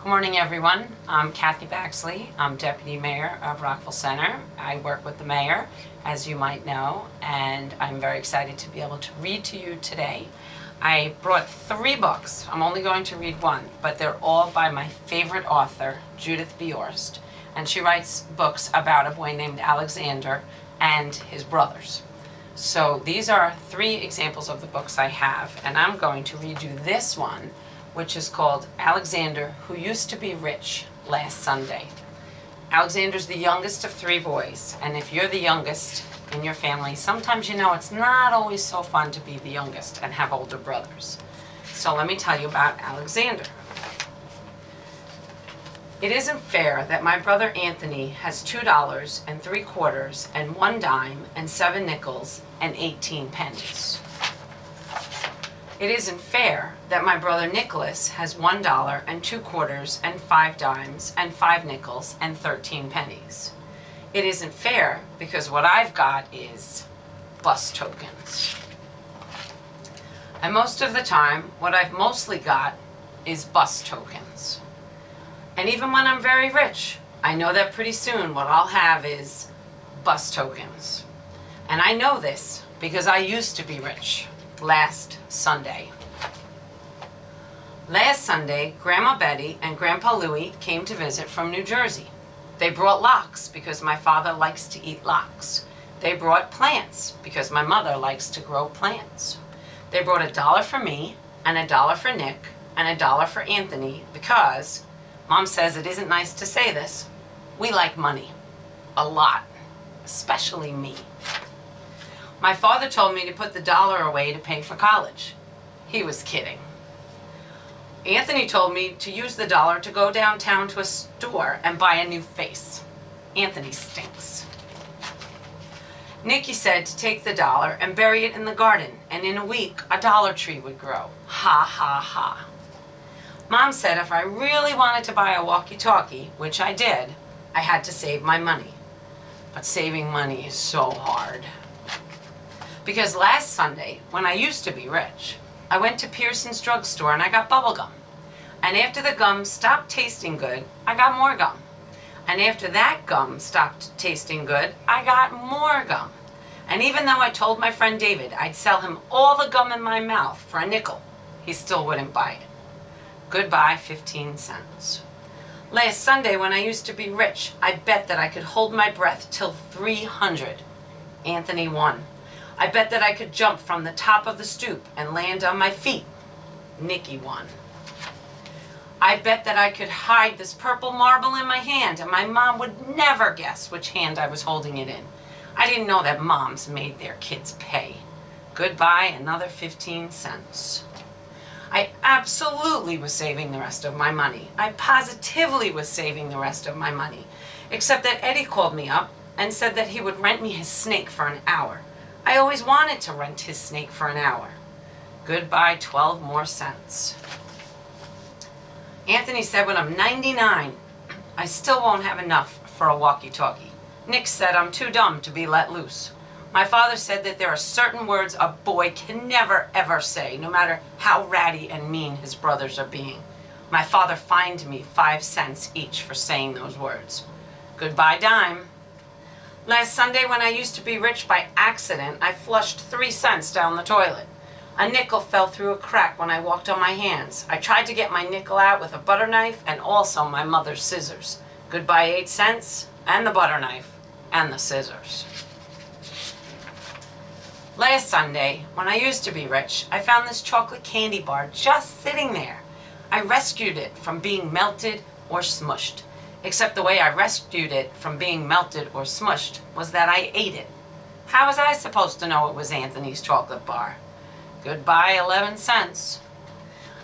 Good morning, everyone. I'm Kathy Baxley. I'm Deputy Mayor of Rockville Center. I work with the mayor, as you might know, and I'm very excited to be able to read to you today. I brought 3 books. I'm only going to read one, but they're all by my favorite author, Judith Viorst, and she writes books about a boy named Alexander and his brothers. So these are 3 examples of the books I have, and I'm going to read you this one, which is called Alexander, Who Used to Be Rich Last Sunday. Alexander's the youngest of 3 boys, and if you're the youngest in your family, sometimes you know it's not always so fun to be the youngest and have older brothers. So let me tell you about Alexander. It isn't fair that my brother Anthony has $2.75 and 1 dime and 7 nickels and 18 pennies. It isn't fair that my brother Nicholas has $1.25 and 5 dimes and 5 nickels and 13 pennies. It isn't fair because what I've got is bus tokens. And most of the time, what I've mostly got is bus tokens. And even when I'm very rich, I know that pretty soon what I'll have is bus tokens. And I know this because I used to be rich. Last Sunday. Last Sunday, Grandma Betty and Grandpa Louie came to visit from New Jersey. They brought lox because my father likes to eat lox. They brought plants because my mother likes to grow plants. They brought $1 for me and $1 for Nick and $1 for Anthony because, Mom says it isn't nice to say this, we like money. A lot. Especially me. My father told me to put the $1 away to pay for college. He was kidding. Anthony told me to use the $1 to go downtown to a store and buy a new face. Anthony stinks. Nikki said to take the $1 and bury it in the garden, and in a week a dollar tree would grow. Ha ha ha. Mom said if I really wanted to buy a walkie-talkie, which I did, I had to save my money. But saving money is so hard. Because last Sunday, when I used to be rich, I went to Pearson's drugstore and I got bubble gum. And after the gum stopped tasting good, I got more gum. And after that gum stopped tasting good, I got more gum. And even though I told my friend David I'd sell him all the gum in my mouth for a nickel, he still wouldn't buy it. Goodbye, 15 cents. Last Sunday, when I used to be rich, I bet that I could hold my breath till 300. Anthony won. I bet that I could jump from the top of the stoop and land on my feet. Nikki won. I bet that I could hide this purple marble in my hand and my mom would never guess which hand I was holding it in. I didn't know that moms made their kids pay. Goodbye, another 15 cents. I absolutely was saving the rest of my money. I positively was saving the rest of my money. Except that Eddie called me up and said that he would rent me his snake for an hour. I always wanted to rent his snake for an hour. Goodbye, 12 more cents. Anthony said when I'm 99, I still won't have enough for a walkie-talkie. Nick said I'm too dumb to be let loose. My father said that there are certain words a boy can never ever say, no matter how ratty and mean his brothers are being. My father fined me 5 cents each for saying those words. Goodbye, dime. Last Sunday, when I used to be rich by accident, I flushed 3 cents down the toilet. A nickel fell through a crack when I walked on my hands. I tried to get my nickel out with a butter knife and also my mother's scissors. Goodbye, 8 cents, and the butter knife, and the scissors. Last Sunday, when I used to be rich, I found this chocolate candy bar just sitting there. I rescued it from being melted or smushed. Except the way I rescued it from being melted or smushed was that I ate it. How was I supposed to know it was Anthony's chocolate bar? Goodbye, 11 cents.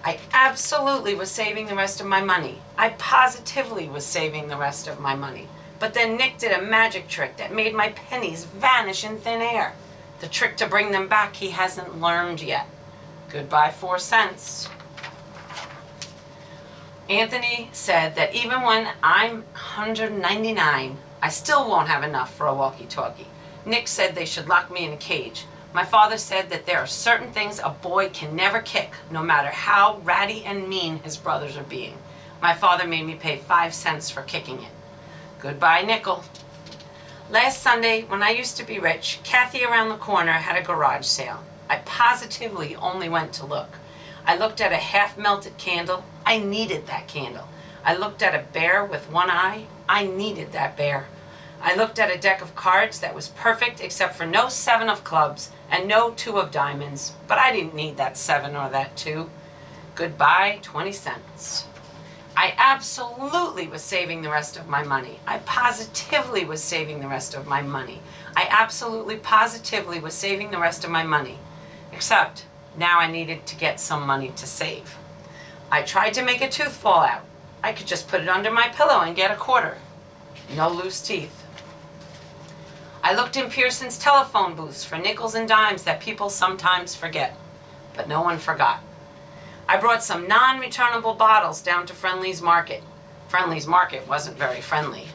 I absolutely was saving the rest of my money. I positively was saving the rest of my money. But then Nick did a magic trick that made my pennies vanish in thin air. The trick to bring them back he hasn't learned yet. Goodbye, 4 cents. Anthony said that even when I'm 199, I still won't have enough for a walkie-talkie. Nick said they should lock me in a cage. My father said that there are certain things a boy can never kick, no matter how ratty and mean his brothers are being. My father made me pay 5 cents for kicking it. Goodbye, nickel. Last Sunday, when I used to be rich, Kathy around the corner had a garage sale. I positively only went to look. I looked at a half-melted candle. I needed that candle. I looked at a bear with one eye. I needed that bear. I looked at a deck of cards that was perfect except for no 7 of clubs and no 2 of diamonds, but I didn't need that 7 or that 2. Goodbye, 20 cents. I absolutely was saving the rest of my money. I positively was saving the rest of my money. I absolutely positively was saving the rest of my money. Except now I needed to get some money to save. I tried to make a tooth fall out. I could just put it under my pillow and get a quarter. No loose teeth. I looked in Pearson's telephone booths for nickels and dimes that people sometimes forget, but no one forgot. I brought some non-returnable bottles down to Friendly's Market. Friendly's Market wasn't very friendly.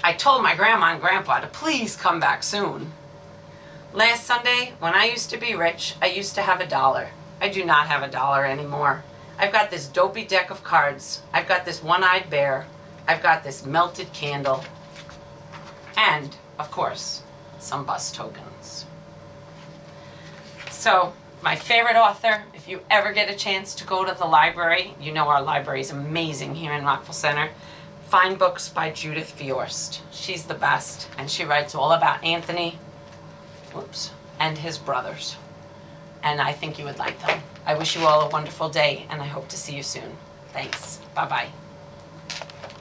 I told my grandma and grandpa to please come back soon. Last Sunday, when I used to be rich, I used to have $1. I do not have $1 anymore. I've got this dopey deck of cards. I've got this one-eyed bear. I've got this melted candle. And, of course, some bus tokens. So, my favorite author, if you ever get a chance to go to the library, you know our library is amazing here in Rockville Center, find books by Judith Viorst. She's the best, and she writes all about Anthony, and his brothers. And I think you would like them. I wish you all a wonderful day, and I hope to see you soon. Thanks. Bye-bye.